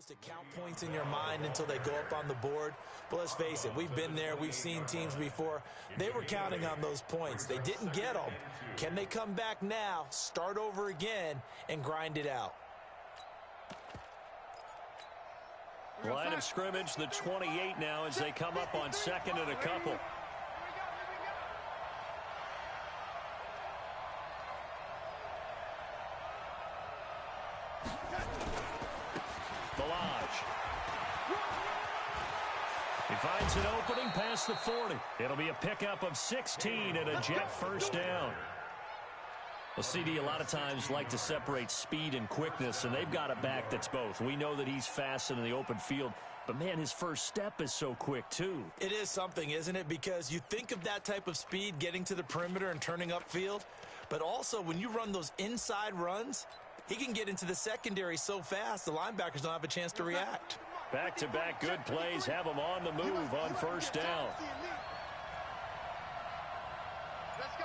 To count points in your mind until they go up on the board. But let's face it, we've been there. We've seen teams before. They were counting on those points. They didn't get them. Can they come back now, start over again, and grind it out? Line of scrimmage, the 28 now as they come up on second and a couple. He finds an opening past the 40. It'll be a pickup of 16 and a Jet first down. Well, CD, a lot of times like to separate speed and quickness, and they've got a back that's both. We know that he's fast in the open field, but, man, his first step is so quick, too. It is something, isn't it? Because you think of that type of speed getting to the perimeter and turning upfield, but also when you run those inside runs, he can get into the secondary so fast the linebackers don't have a chance to react. Back-to-back good plays have him on the move on first down. Let's go.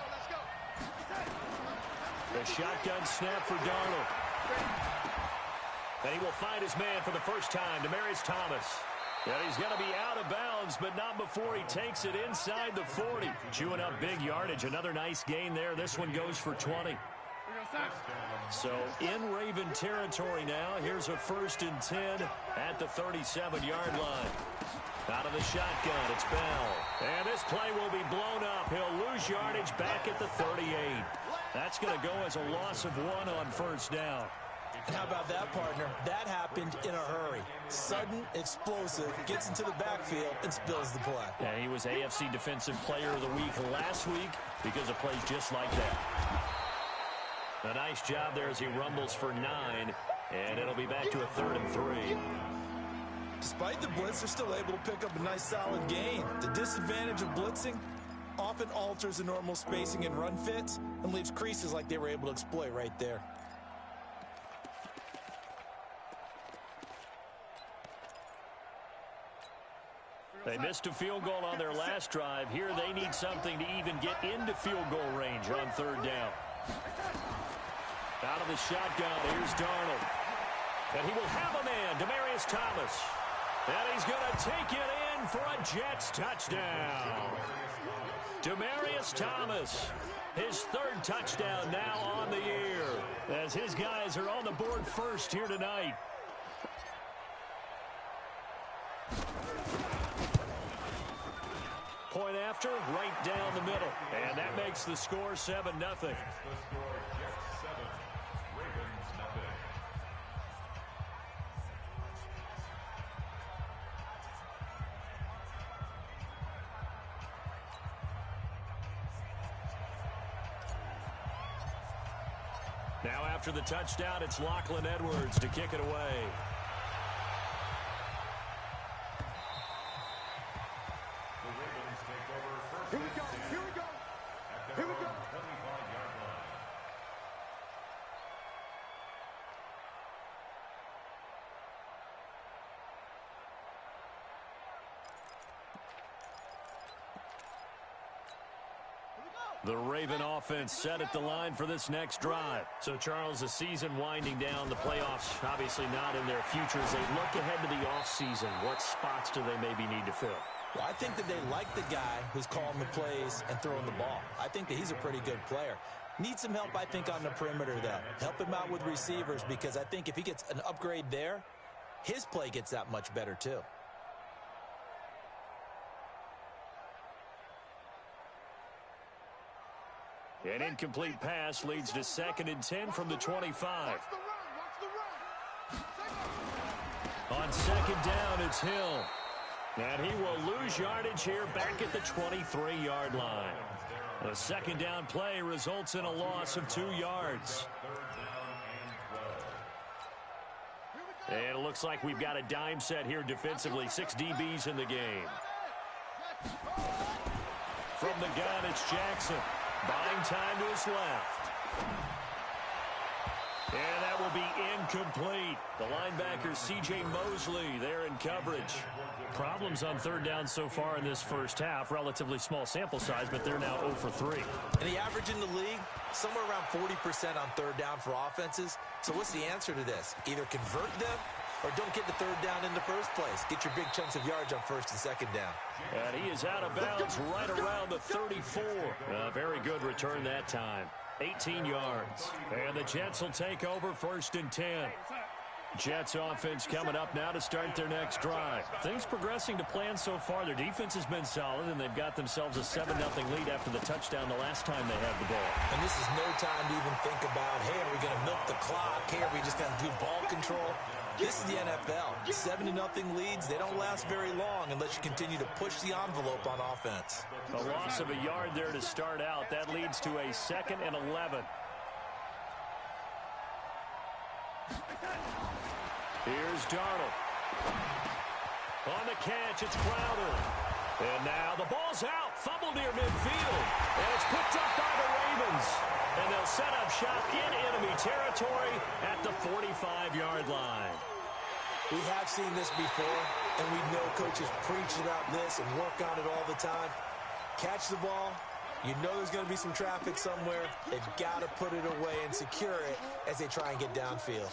The shotgun snap for Darnold. And he will find his man for the first time, Demaryius Thomas. And he's going to be out of bounds, but not before he takes it inside the 40. Chewing up big yardage. Another nice gain there. This one goes for 20. So in Raven territory now. Here's a 1st and 10 at the 37-yard line. Out of the shotgun, it's Bell. And this play will be blown up. He'll lose yardage back at the 38. That's going to go as a loss of 1 on first down. How about that, partner? That happened in a hurry. Sudden, explosive, gets into the backfield, and spills the play. Yeah, he was AFC Defensive Player of the Week last week because of plays just like that. A nice job there as he rumbles for 9, and it'll be back to a 3rd and 3. Despite the blitz, they're still able to pick up a nice solid gain. The disadvantage of blitzing often alters the normal spacing and run fits and leaves creases like they were able to exploit right there. They missed a field goal on their last drive. Here they need something to even get into field goal range on 3rd down. Out of the shotgun, here's Darnold. And he will have a man, Demaryius Thomas. And he's going to take it in for a Jets touchdown. Demaryius Thomas, his 3rd touchdown now on the year, as his guys are on the board first here tonight. Point after, right down the middle. And that makes the score 7-0. Now after the touchdown, it's Lachlan Edwards to kick it away. Here we go. The Raven offense set at the line for this next drive. So, Charles, the season winding down, the playoffs obviously not in their future. As they look ahead to the offseason, what spots do they maybe need to fill? Well, I think that they like the guy who's calling the plays and throwing the ball. I think that he's a pretty good player. Needs some help, I think, on the perimeter, though. Help him out with receivers, because I think if he gets an upgrade there, his play gets that much better, too. An incomplete pass leads to 2nd and 10 from the 25. On 2nd down, it's Hill. And he will lose yardage here back at the 23-yard line. The 2nd down play results in a loss of 2 yards. And it looks like we've got a dime set here defensively. 6 DBs in the game. From the gun, it's Jackson. Buying time to his left. And that will be incomplete. The linebacker, C.J. Mosley, there in coverage. Problems on 3rd down so far in this first half. Relatively small sample size, but they're now 0 for 3. And the average in the league, somewhere around 40% on 3rd down for offenses. So what's the answer to this? Either convert them or don't get the third down in the first place. Get your big chunks of yards on first and second down. And he is out of bounds right around the 34. A very good return that time. 18 yards. And the Jets will take over 1st and 10. Jets offense coming up now to start their next drive. Things progressing to plan so far. Their defense has been solid, and they've got themselves a 7-0 lead after the touchdown the last time they had the ball. And this is no time to even think about, hey, are we going to milk the clock? Hey, are we just going to do ball control? This is the NFL. 7-0 leads, they don't last very long unless you continue to push the envelope on offense. A loss of a yard there to start out. That leads to a 2nd and 11. Here's Darnold. On the catch, it's Crowder. And now the ball's out. Fumble near midfield. And it's picked up by the Ravens. And they'll set up shop in enemy territory at the 45-yard line. We have seen this before, and we know coaches preach about this and work on it all the time. Catch the ball. You know there's going to be some traffic somewhere. They've got to put it away and secure it as they try and get downfield.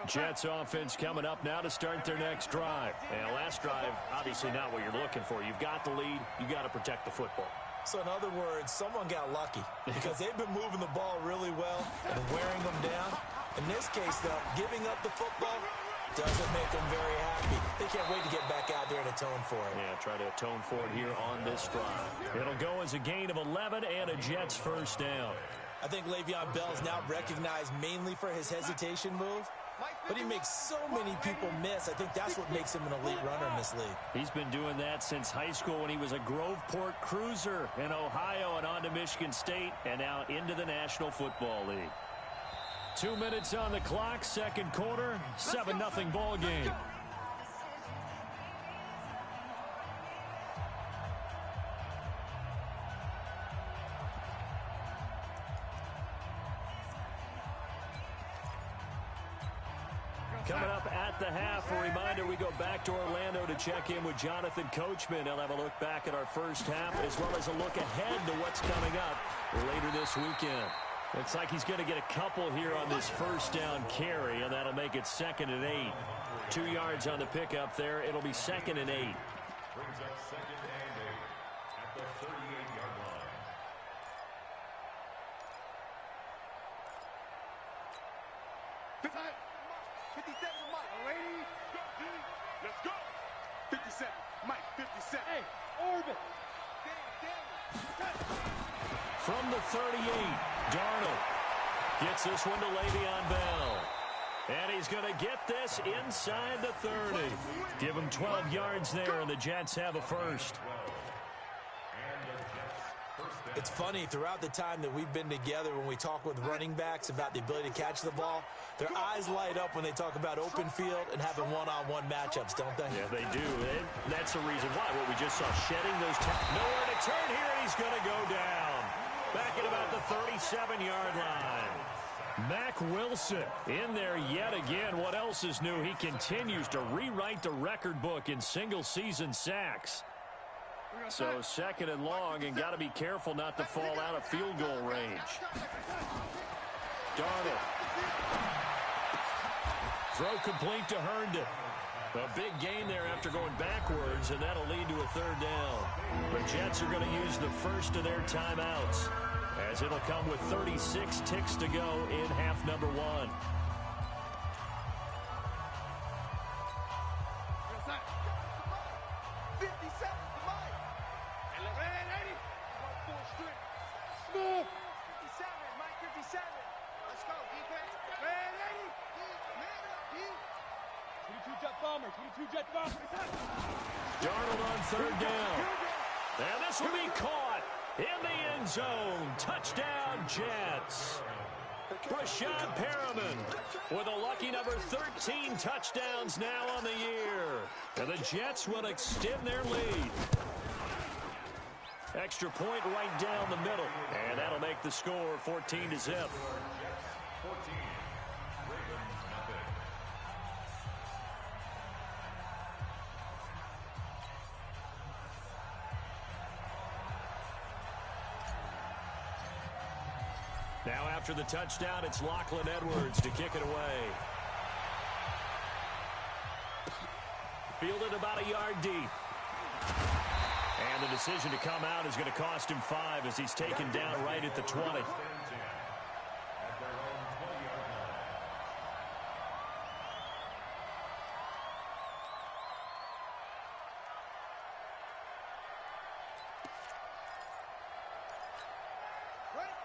Jets offense coming up now to start their next drive. And last drive, obviously not what you're looking for. You've got the lead. You've got to protect the football. So in other words, someone got lucky because they've been moving the ball really well and wearing them down. In this case, though, giving up the football doesn't make them very happy. They can't wait to get back out there and atone for it. Yeah, try to atone for it here on this drive. It'll go as a gain of 11 and a Jets first down. I think Le'Veon Bell is now recognized mainly for his hesitation move. But he makes so many people miss. I think that's what makes him an elite runner in this league. He's been doing that since high school when he was a Groveport Cruiser in Ohio and on to Michigan State and now into the National Football League. 2 minutes on the clock, second quarter, 7-0 ball game. Coming up at the half, a reminder, we go back to Orlando to check in with Jonathan Coachman. He'll have a look back at our first half as well as a look ahead to what's coming up later this weekend. Looks like he's going to get a couple here on this first down carry, and that'll make it 2nd and 8. 2 yards on the pickup there. It'll be 2nd and 8. Brings up 2nd and 8 at the 38-yard line. Time. 57, Mike. Ready? Let's go. 57, Mike. 57. Hey, orbit. From the 38, Darnold gets this one to Le'Veon Bell. And he's going to get this inside the 30. Give him 12 yards there, and the Jets have a first. It's funny, throughout the time that we've been together, when we talk with running backs about the ability to catch the ball, their eyes light up when they talk about open field and having one-on-one matchups, don't they? Yeah, they do. And that's the reason why. What we just saw, shedding those nowhere to turn here, and he's going to go down. Back at about the 37-yard line. Mack Wilson in there yet again. What else is new? He continues to rewrite the record book in single-season sacks. So 2nd and long, and got to be careful not to fall out of field goal range. Darnold. Throw complete to Herndon. A big gain there after going backwards, and that'll lead to a 3rd down. The Jets are going to use the first of their timeouts, as it'll come with 36 ticks to go in half number 1. Darnold on 3rd down. And this will be caught in the end zone. Touchdown, Jets. Brashad Perriman with a lucky number 13 touchdowns now on the year. And the Jets will extend their lead. Extra point right down the middle. And that'll make the score 14-0. 14. Now after the touchdown, it's Lachlan Edwards to kick it away. Fielded about a yard deep. And the decision to come out is going to cost him 5 as he's taken down right at the 20.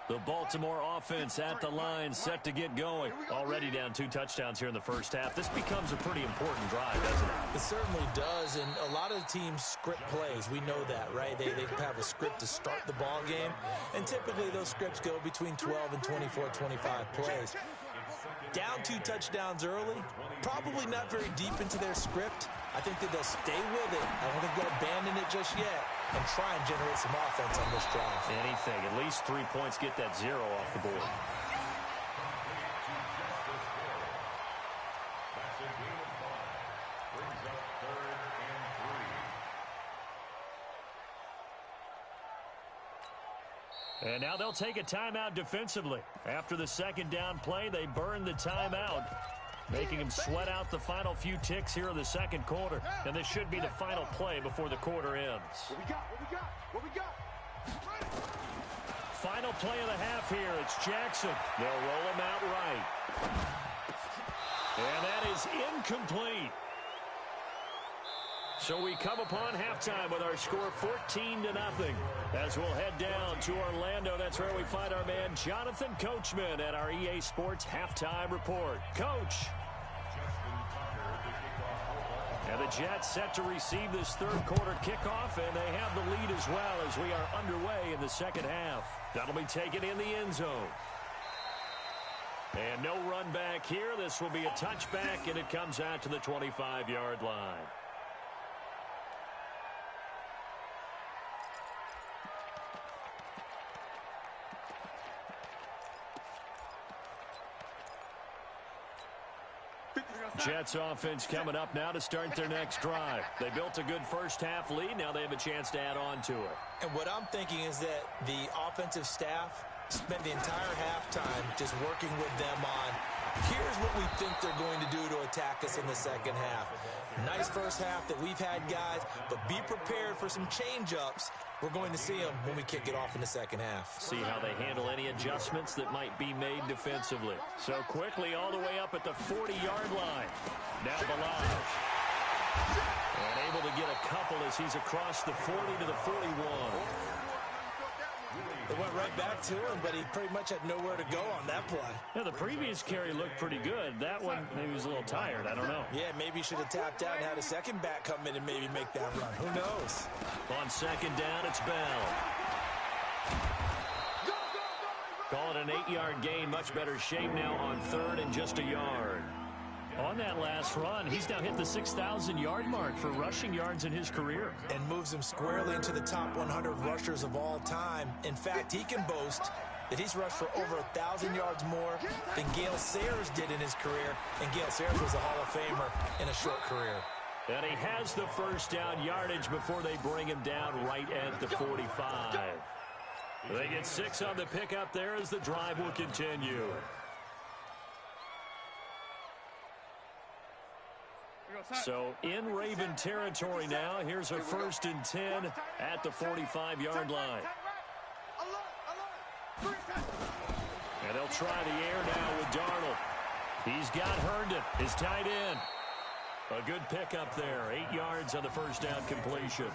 The Baltimore offense at the line, set to get going. Already down 2 touchdowns here in the first half. This becomes a pretty important drive, doesn't it? It certainly does, and a lot of teams script plays. We know that, right? They have a script to start the ball game, and typically those scripts go between 12 and 24, 25 plays. Down 2 touchdowns early, probably not very deep into their script. I think that they'll stay with it. I don't think they'll abandon it just yet and try and generate some offense on this drive. Anything. At least 3 points, get that 0 off the board. That's a gain of 5. Brings up 3rd and 3. And now they'll take a timeout defensively. After the second down play, they burn the timeout, making him sweat out the final few ticks here in the second quarter. And this should be the final play before the quarter ends. What we got? What we got? What we got? Final play of the half here. It's Jackson. They'll roll him out right. And that is incomplete. So we come upon halftime with our score 14-0. As we'll head down to Orlando, that's where we find our man Jonathan Coachman at our EA Sports Halftime Report. Coach. And the Jets set to receive this third quarter kickoff, and they have the lead as well as we are underway in the second half. That'll be taken in the end zone. And no run back here. This will be a touchback, and it comes out to the 25-yard line. Jets offense coming up now to start their next drive. They built a good first half lead. Now they have a chance to add on to it. And what I'm thinking is that the offensive staff spent the entire halftime just working with them on, here's what we think they're going to do to attack us in the second half. Nice first half that we've had, guys, but be prepared for some change-ups. We're going to see them when we kick it off in the second half. See how they handle any adjustments that might be made defensively. So quickly all the way up at the 40-yard line. Now Balaj. And able to get a couple as he's across the 40 to the 41. It went right back to him, but he pretty much had nowhere to go on that play. Yeah, the previous carry looked pretty good. That one, maybe he was a little tired. I don't know. Yeah, maybe he should have tapped out and had a second back come in and maybe make that run. Who knows? On second down, it's Bell. Call it an 8-yard gain. Much better shape now on third and just a yard. On that last run, he's now hit the 6,000-yard mark for rushing yards in his career. And moves him squarely into the top 100 rushers of all time. In fact, he can boast that he's rushed for over 1,000 yards more than Gale Sayers did in his career. And Gale Sayers was a Hall of Famer in a short career. And he has the first down yardage before they bring him down right at the 45. They get 6 on the pickup there as the drive will continue. So in Raven territory now. Here's a 1st and 10 at the 45-yard line. And they'll try the air now with Darnold. He's got Herndon, his tight end. A good pickup there. 8 yards on the first down completion.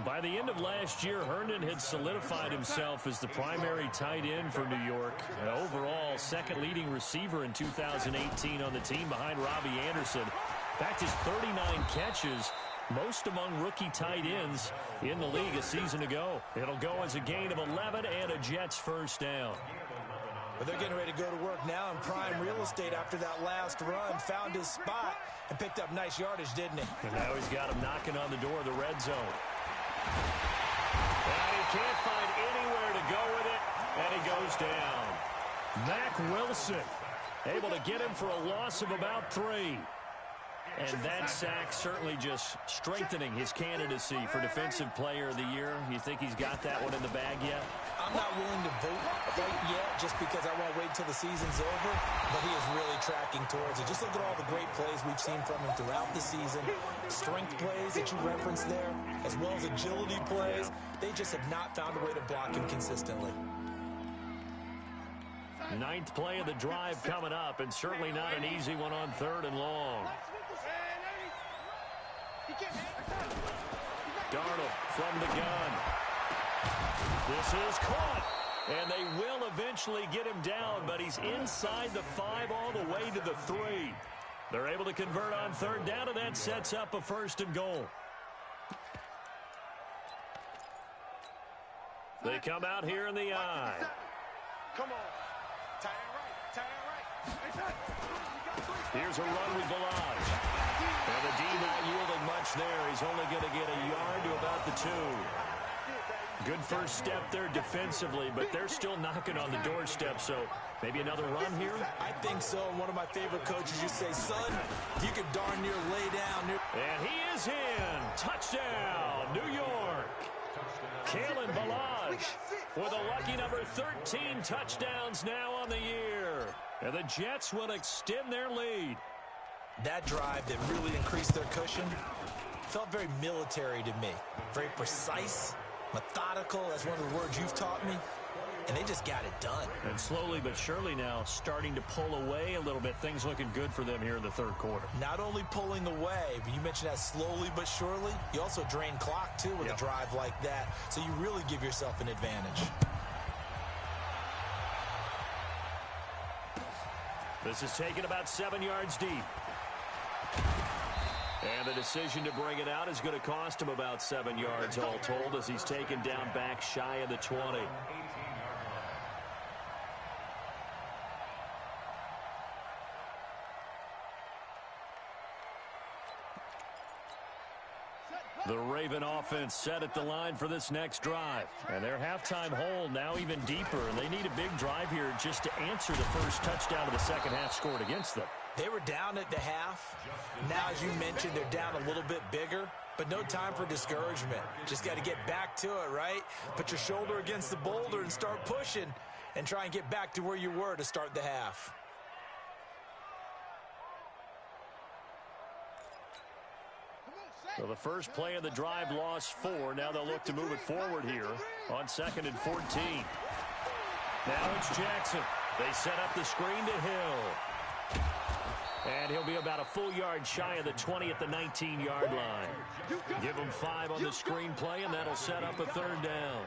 By the end of last year, Herndon had solidified himself as the primary tight end for New York. And overall, second leading receiver in 2018 on the team behind Robbie Anderson. In fact, his 39 catches, most among rookie tight ends in the league a season ago. It'll go as a gain of 11 and a Jets first down. But they're getting ready to go to work now in prime real estate after that last run. Found his spot and picked up nice yardage, didn't he? And now he's got him knocking on the door of the red zone. And he can't find anywhere to go with it, and he goes down. Mack Wilson able to get him for a loss of about 3. And that sack certainly just strengthening his candidacy for Defensive Player of the Year. You think he's got that one in the bag yet? I'm not willing to vote right yet because I won't wait until the season's over, but he is really tracking towards it. Just look at all the great plays we've seen from him throughout the season. Strength plays that you referenced there, as well as agility plays. They just have not found a way to block him consistently. Ninth play of the drive coming up, and certainly not an easy one on 3rd and long. Darnold from the gun. This is caught, and they will eventually get him down, but he's inside the 5 all the way to the 3. They're able to convert on 3rd down, and that sets up a 1st and goal. They come out here in the eye. Come on. Tie it right. Here's a run with Balaj. And the D not yielding much there. He's only going to get a yard to about the 2. Good first step there defensively, but they're still knocking on the doorstep, so maybe another run here? I think so. One of my favorite coaches used to say, son, you could darn near lay down. And he is in. Touchdown, New York. Kalen Balaj with a lucky number 13 touchdowns now on the year. And the Jets will extend their lead. That drive that really increased their cushion felt very military to me. Very precise, methodical, that's one of the words you've taught me. And they just got it done. And slowly but surely now starting to pull away a little bit. Things looking good for them here in the 3rd quarter. Not only pulling away, but you mentioned that slowly but surely. You also drain clock, too, with a drive like that. So you really give yourself an advantage. This is taken about 7 yards deep. And the decision to bring it out is going to cost him about 7 yards all told as he's taken down back shy of the 20. The Raven offense set at the line for this next drive. And their halftime hole now even deeper. And they need a big drive here just to answer the first touchdown of the second half scored against them. They were down at the half. Now, as you mentioned, they're down a little bit bigger. But no time for discouragement. Just got to get back to it, right? Put your shoulder against the boulder and start pushing. And try and get back to where you were to start the half. So the first play of the drive lost 4. Now they'll look to move it forward here on 2nd and 14. Now it's Jackson. They set up the screen to Hill. And he'll be about a full yard shy of the 20 at the 19-yard line. Give him 5 on the screen play, and that'll set up a 3rd down.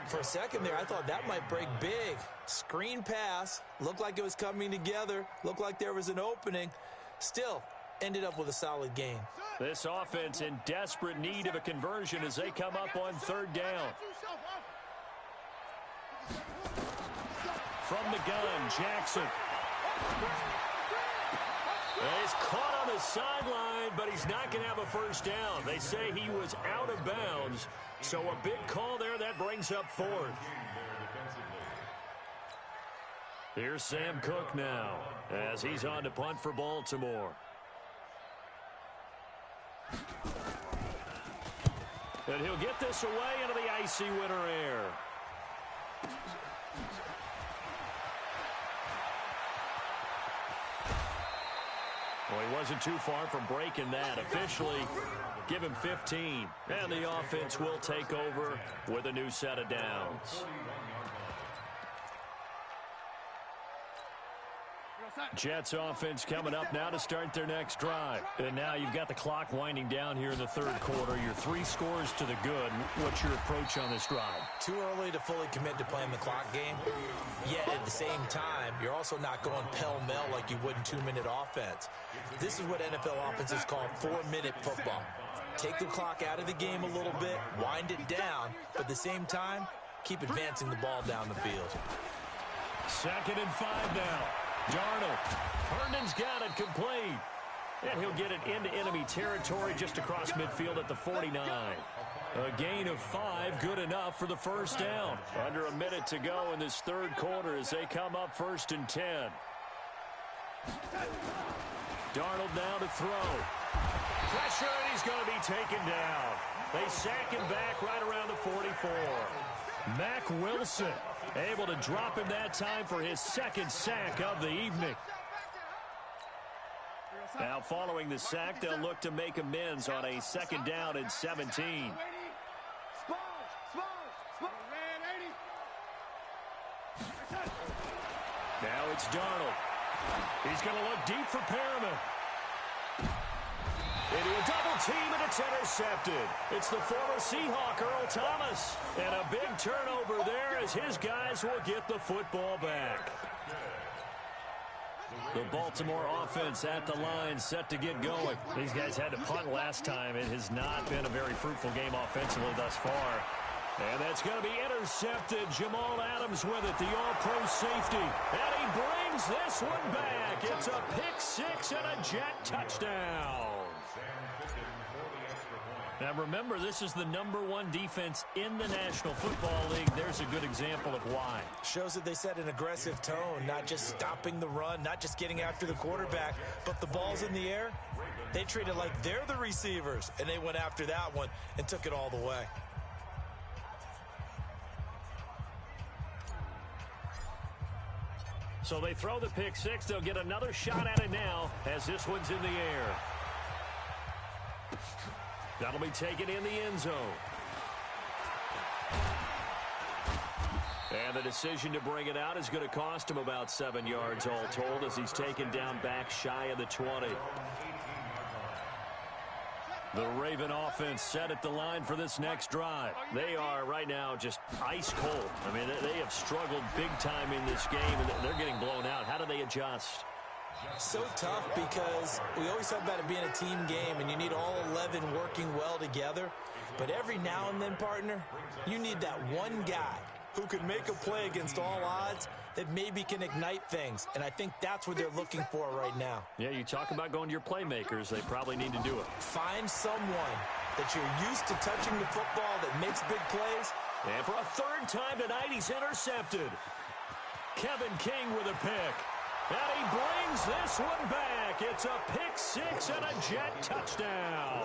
For a second there, I thought that might break big. Screen pass. Looked like it was coming together. Looked like there was an opening. Still, ended up with a solid gain. This offense in desperate need of a conversion as they come up on 3rd down. From the gun, Jackson. He's caught on the sideline, but he's not going to have a first down. They say he was out of bounds, so a big call there. That brings up 4th. Here's Sam Cook now as he's on to punt for Baltimore. And he'll get this away into the icy winter air. Well, he wasn't too far from breaking that. Officially, give him 15. And the offense will take over with a new set of downs. Jets offense coming up now to start their next drive. And now you've got the clock winding down here in the 3rd quarter. Your 3 scores to the good. What's your approach on this drive? Too early to fully commit to playing the clock game. Yet at the same time, you're also not going pell-mell like you would in 2-minute offense. This is what NFL offenses call 4-minute football. Take the clock out of the game a little bit, wind it down, but at the same time, keep advancing the ball down the field. 2nd and 5 now. Darnold. Herndon's got it complete. And he'll get it into enemy territory just across midfield at the 49. A gain of 5, good enough for the first down. Under a minute to go in this 3rd quarter as they come up 1st and 10. Darnold now to throw. Pressure, and he's going to be taken down. They sack him back right around the 44. Mack Wilson able to drop him that time for his second sack of the evening. Now following the sack, they'll look to make amends on a 2nd down and 17. Now it's Darnold. He's going to look deep for Perriman. Into a double team, and it's intercepted. It's the former Seahawk, Earl Thomas. And a big turnover there as his guys will get the football back. The Baltimore offense at the line, set to get going. These guys had to punt last time. It has not been a very fruitful game offensively thus far. And that's going to be intercepted. Jamal Adams with it, the all-pro safety. And he brings this one back. It's a pick six and a jet touchdown. Now remember, this is the #1 defense in the National Football League. There's a good example of why. Shows that they set an aggressive tone, not just stopping the run, not just getting after the quarterback, but the ball's in the air. They treat it like they're the receivers, and they went after that one and took it all the way. So they throw the pick six. They'll get another shot at it now as this one's in the air. That'll be taken in the end zone. And the decision to bring it out is going to cost him about 7 yards all told as he's taken down back shy of the 20. The Raven offense set at the line for this next drive. They are right now just ice cold. I mean, they have struggled big time in this game, and they're getting blown out. How do they adjust? So tough because we always talk about it being a team game, and you need all 11 working well together. But every now and then, partner, you need that one guy who can make a play against all odds that maybe can ignite things. And I think that's what they're looking for right now. Yeah, you talk about going to your playmakers. They probably need to do it. Find someone that you're used to touching the football that makes big plays. And for a third time tonight, he's intercepted. Kevin King with a pick. And he brings this one back. It's a pick six and a jet touchdown.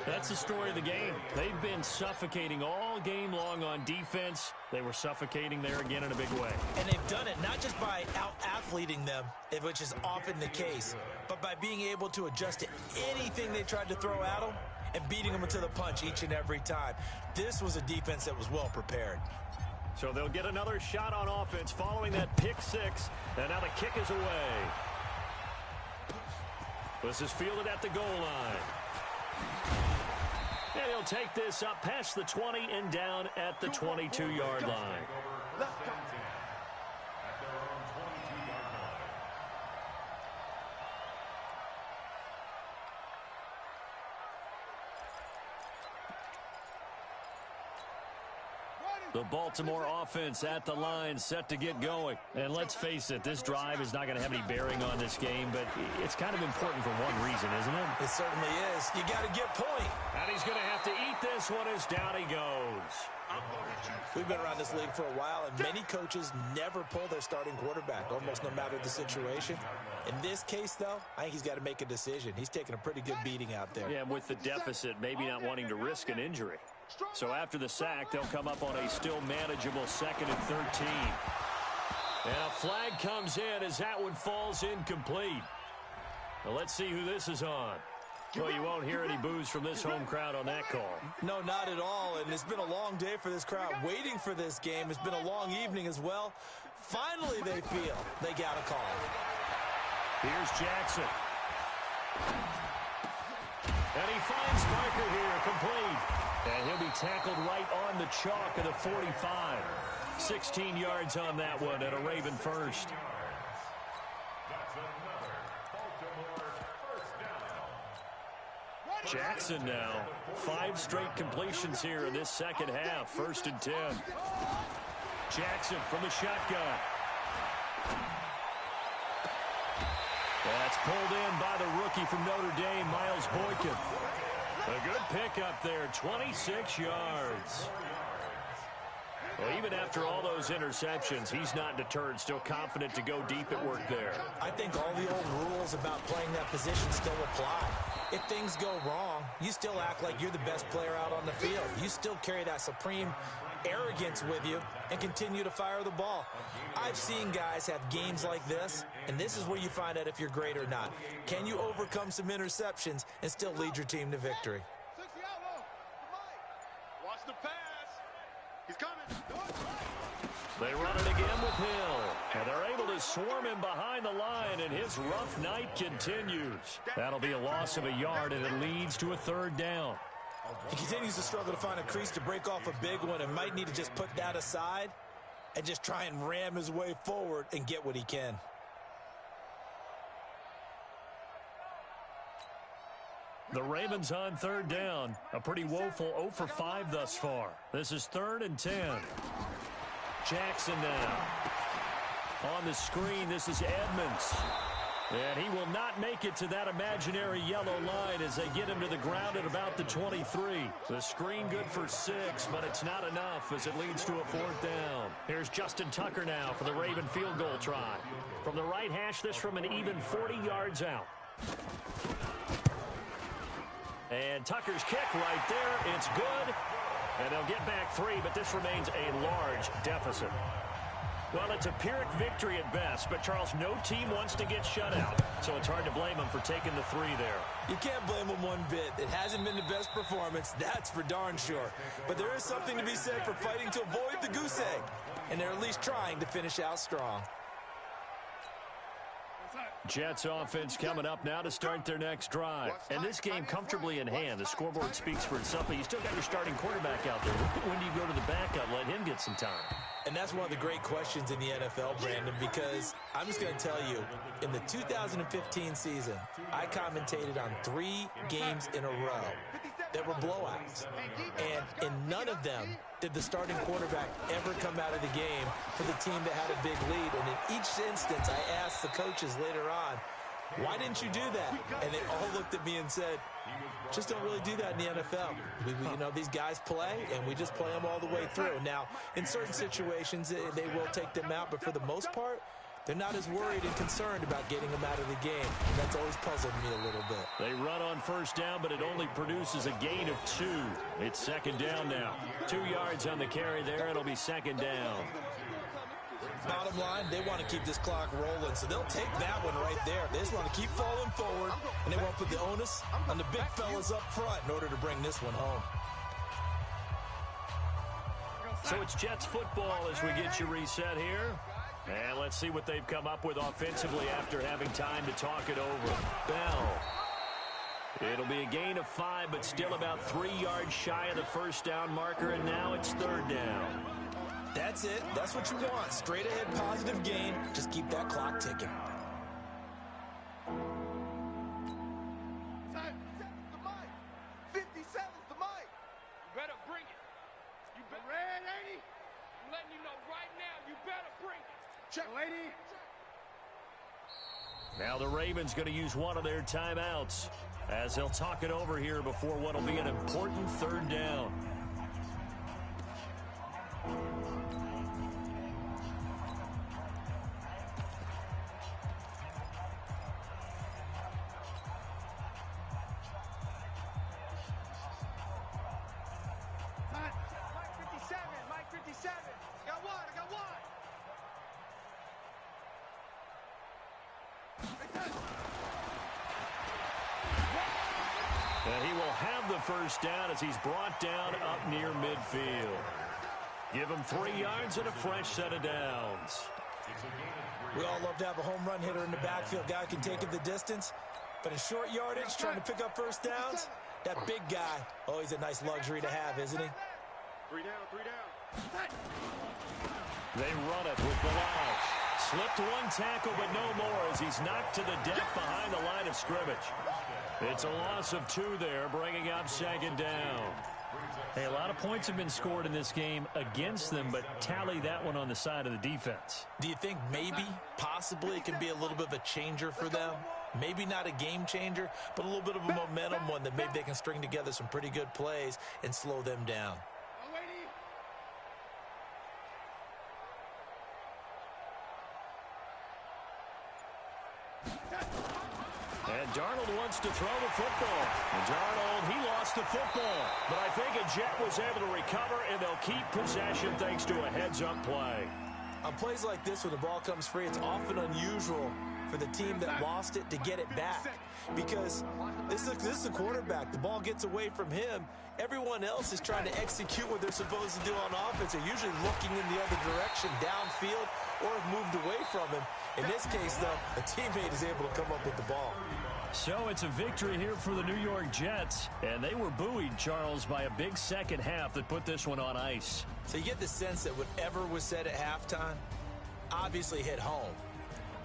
That's the story of the game. They've been suffocating all game long on defense. They were suffocating there again in a big way. And they've done it not just by out-athleting them, which is often the case, but by being able to adjust to anything they tried to throw at them and beating them into the punch each and every time. This was a defense that was well prepared. So they'll get another shot on offense following that pick six. And now the kick is away. This is fielded at the goal line. And he'll take this up past the 20 and down at the 22-yard line. The Baltimore offense at the line, set to get going. And let's face it, this drive is not going to have any bearing on this game, but it's kind of important for one reason, isn't it? It certainly is. You got to get point. And he's going to have to eat this one as down he goes. We've been around this league for a while, and many coaches never pull their starting quarterback, almost no matter the situation. In this case, though, I think he's got to make a decision. He's taking a pretty good beating out there. Yeah, with the deficit, maybe not wanting to risk an injury. So after the sack, they'll come up on a still manageable 2nd and 13. And a flag comes in as that one falls incomplete. Now let's see who this is on. Well, you won't hear any boos from this home crowd on that call. No, not at all. And it's been a long day for this crowd waiting for this game. It's been a long evening as well. Finally, they feel they got a call. Here's Jackson. And he finds Parker here, complete. And he'll be tackled right on the chalk of the 45. 16 yards on that one and a Raven first. Jackson now. 5 straight completions here in this second half. 1st and 10. Jackson from the shotgun. That's pulled in by the rookie from Notre Dame, Miles Boykin. A good pickup there, 26 yards. Well, even after all those interceptions, he's not deterred, still confident to go deep at work there. I think all the old rules about playing that position still apply. If things go wrong, you still act like you're the best player out on the field. You still carry that supreme arrogance with you and continue to fire the ball. I've seen guys have games like this, and this is where you find out if you're great or not. Can you overcome some interceptions and still lead your team to victory? Watch the pass. He's coming. They run it again with Hill, and they're able to swarm him behind the line, and his rough night continues. That'll be a loss of a yard, and it leads to a third down. He continues to struggle to find a crease to break off a big one and might need to just put that aside and just try and ram his way forward and get what he can. The Ravens on third down. A pretty woeful 0 for 5 thus far. This is 3rd and 10. Jackson now. On the screen, this is Edmonds. And he will not make it to that imaginary yellow line as they get him to the ground at about the 23. The screen good for 6, but it's not enough as it leads to a 4th down. Here's Justin Tucker now for the Raven field goal try. From the right hash, this from an even 40 yards out. And Tucker's kick right there. It's good. And they'll get back 3, but this remains a large deficit. Well, it's a Pyrrhic victory at best, but, Charles, no team wants to get shut out, so it's hard to blame them for taking the 3 there. You can't blame them one bit. It hasn't been the best performance, that's for darn sure. But there is something to be said for fighting to avoid the goose egg, and they're at least trying to finish out strong. Jets offense coming up now to start their next drive. And this game comfortably in hand. The scoreboard speaks for itself, but you still got your starting quarterback out there. When do you go to the backup, let him get some time? And that's one of the great questions in the NFL, Brandon, because I'm just going to tell you, in the 2015 season, I commentated on 3 games in a row that were blowouts. And in none of them did the starting quarterback ever come out of the game for the team that had a big lead. And in each instance, I asked the coaches later on, why didn't you do that? And they all looked at me and said, just don't really do that in the NFL. You know, these guys play, and we just play them all the way through. Now, in certain situations, they will take them out, but for the most part, they're not as worried and concerned about getting them out of the game. And that's always puzzled me a little bit. They run on first down, but it only produces a gain of 2. It's 2nd down now. 2 yards on the carry there. It'll be 2nd down. Bottom line, they want to keep this clock rolling, so they'll take that one right there. They just want to keep falling forward, and they won't put the onus on the big fellas up front in order to bring this one home. So it's Jets football as we get you reset here. And let's see what they've come up with offensively after having time to talk it over. Bell. It'll be a gain of 5, but still about 3 yards shy of the first down marker, and now it's 3rd down. That's it. That's what you want. Straight ahead, positive gain. Just keep that clock ticking. The mic. 57's the mic. You better bring it. You better. Red, 80. I'm letting you know right now, you better bring it. Check, lady. Now the Ravens going to use one of their timeouts as they'll talk it over here before what will be an important 3rd down. And he will have the first down as he's brought down up near midfield. Give him 3 yards and a fresh set of downs. We all love to have a home run hitter in the backfield. Guy can take it the distance. But in short yardage, trying to pick up first downs, that big guy, oh, he's a nice luxury to have, isn't he? 3 down, 3 down. They run it with Balaj. Slipped 1 tackle, but no more as he's knocked to the deck behind the line of scrimmage. It's a loss of 2 there, bringing up 2nd down. Hey, a lot of points have been scored in this game against them, but tally that one on the side of the defense. Do you think maybe, possibly, it can be a little bit of a changer for them? Maybe not a game changer, but a little bit of a momentum one that maybe they can string together some pretty good plays and slow them down. And Darnold wants to throw the football. And Darnold, he lost the football. But I think a Jet was able to recover, and they'll keep possession thanks to a heads-up play. On plays like this, when the ball comes free, it's often unusual for the team that lost it to get it back. Because this is a quarterback. The ball gets away from him. Everyone else is trying to execute what they're supposed to do on offense. They're usually looking in the other direction, downfield, or have moved away from him. In this case, though, a teammate is able to come up with the ball. So it's a victory here for the New York Jets. And they were buoyed, Charles, by a big second half that put this one on ice. So you get the sense that whatever was said at halftime obviously hit home.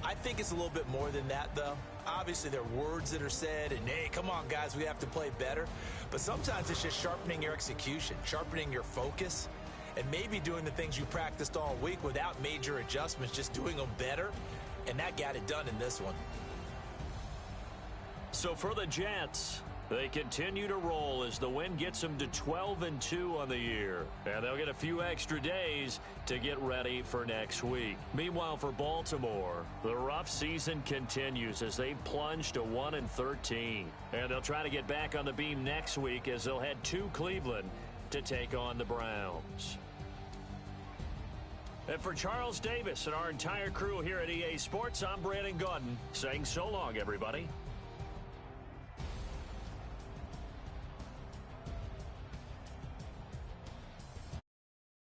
I think it's a little bit more than that, though. Obviously, there are words that are said, and, hey, come on, guys, we have to play better. But sometimes it's just sharpening your execution, sharpening your focus, and maybe doing the things you practiced all week without major adjustments, just doing them better. And that got it done in this one. So for the Jets, they continue to roll as the win gets them to 12-2 on the year. And they'll get a few extra days to get ready for next week. Meanwhile, for Baltimore, the rough season continues as they plunge to 1-13. And they'll try to get back on the beam next week as they'll head to Cleveland to take on the Browns. And for Charles Davis and our entire crew here at EA Sports, I'm Brandon Gordon saying so long, everybody.